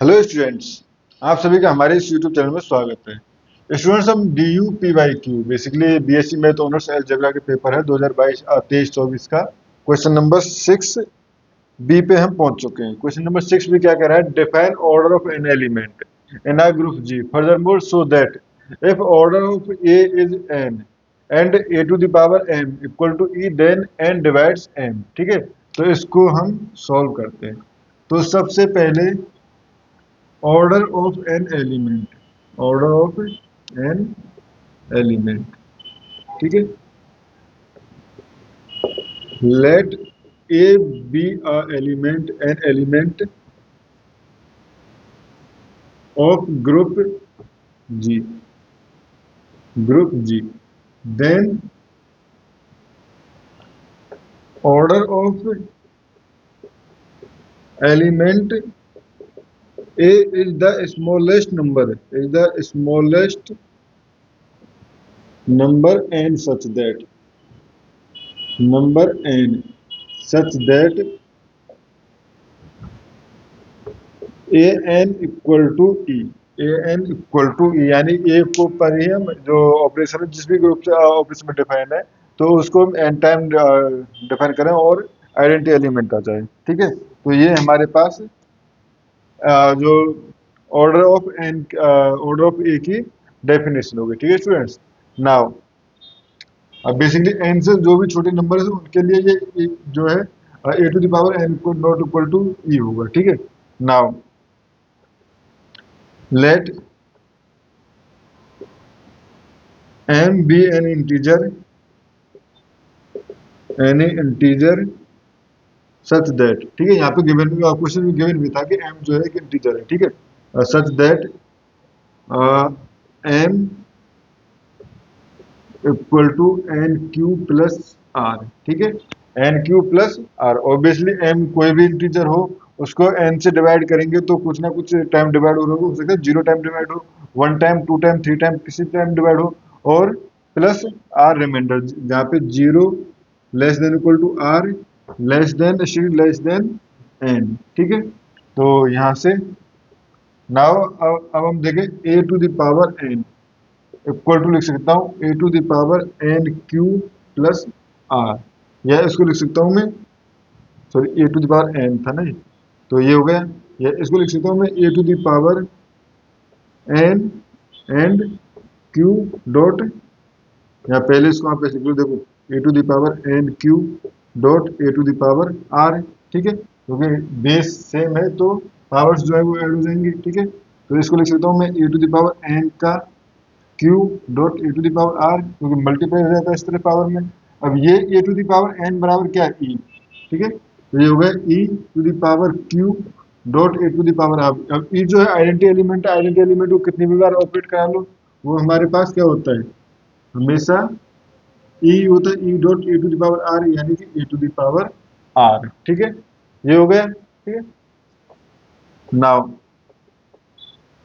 Hello students, आप सभी का हमारे इस यूट्यूब चैनल में स्वागत है। स्टूडेंट्स, हम D U P Y Q basically BSc math honours algebra के पेपर है 2022-23-24 का क्वेश्चन नंबर 6 बी पे हम पहुंच चुके हैं। क्वेश्चन नंबर 6 भी क्या कह रहा है? Define order of n element in r group G furthermore so that if order of a is n and a to the power m equal to e then n divides m. ठीक है, तो इसको हम solve करते हैं। तो सबसे पहले order of n element, order of n element, ठीक है। Let a be a element, an element of group G, group G, then order of element a is the smallest number, is the smallest number n such that a n equal to e, a n equal to e यानी a को पर ही हम जो operation जिस भी group से operation में define है तो उसको हम एन टाइम डिफाइन करें और आइडेंटिटी एलिमेंट आ जाए। ठीक है, तो ये हमारे पास जो ऑर्डर ऑफ ए की डेफिनेशन होगी। ठीक है स्टूडेंट्स, नाउ अब बेसिकली एन से जो भी छोटे नंबर है उनके लिए ये जो है a to the power n not equal to e होगा। ठीक है, now let m be an integer, any integer such that, ठीक है, यहाँ पे गिवन क्वेश्चन में गिवन भी था कि m जो है एक इंटीजर है। ठीक है, such that m equal to n Q plus r. ठीक है, एन क्यू प्लस आर, ऑब्वियसली m कोई भी इंटीजर हो उसको n से डिवाइड करेंगे तो कुछ ना कुछ टाइम डिवाइड हो सकता है, 0 टाइम डिवाइड हो, 1 टाइम, 2 टाइम, 3 टाइम, किसी टाइम डिवाइड हो, और प्लस आर रिमाइंडर जहाँ पे 0 less than equal to r less than n. ठीक है, तो यहाँ से नाउ अब हम देखें a to the power n equal to लिख सकता हूँ a to the power n Q plus r, या इसको लिख सकता हूँ मैं, sorry a to the power n था ना, तो ये हो गया, या इसको लिख सकता हूँ मैं a to the power n and q dot, या पहले इसको आप ऐसे लिख लो, देखो a to the power n q dot a to the power r. ठीक है, क्योंकि बेस सेम है तो पावर्स जो है वो ऐड हो जाएंगे। ठीक है, तो इसको लिख सकता हूँ मैं a to the power n का q dot a to the power r, क्योंकि मल्टीप्लाई हो जाता है इस तरह पावर में। अब ये a to the power n बराबर क्या है? ई। ठीक है, तो ये हो गया e to the power q dot a to the power r. अब ई जो है आइडेंटिटी एलिमेंट है, आइडेंटिटी एलिमेंट को कितनी भी बार ऑपरेट करा लो वो हमारे पास क्या होता है, हमेशा ई होता है e dot a to the power r, यानी कि a to the power r. ठीक है, ये हो गया। ठीक है, now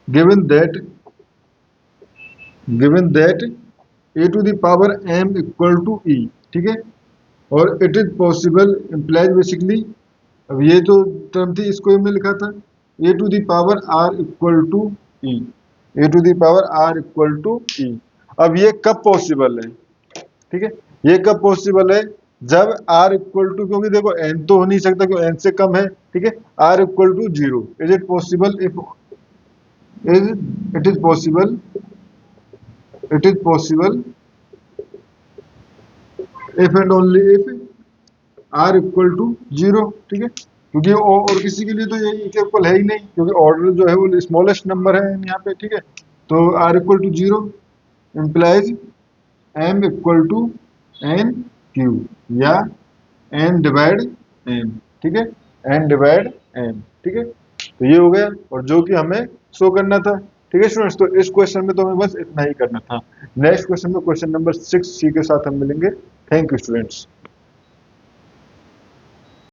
given that a to the power m equal to e. ठीक है, और it is possible implies basically, अब ये जो टर्म थी इसको मैं लिखा था a to the power r equal to e, a to the power r equal to e. अब ये कब पॉसिबल है? ठीक है, ये कब पॉसिबल है? जब आर इक्वल टू, क्योंकि देखो एन तो हो नहीं सकता क्योंकि एन से कम है। ठीक है, r equal to 0। Is it possible if it is possible, it is possible if and only if r equal to 0। ठीक है, क्योंकि और किसी के लिए तो ये इक्वल है ही नहीं, क्योंकि ऑर्डर जो है वो स्मॉलेस्ट नंबर है यहाँ पे। ठीक है, तो r equal to 0 implies m equal to n q, या एन डिवाइड एम। ठीक है, एन डिवाइड एम। ठीक है, तो ये हो गया, और जो कि हमें शो करना था। ठीक है स्टूडेंट्स, तो इस क्वेश्चन में तो हमें बस इतना ही करना था। नेक्स्ट क्वेश्चन में क्वेश्चन नंबर 6 सी के साथ हम मिलेंगे। Thank you students.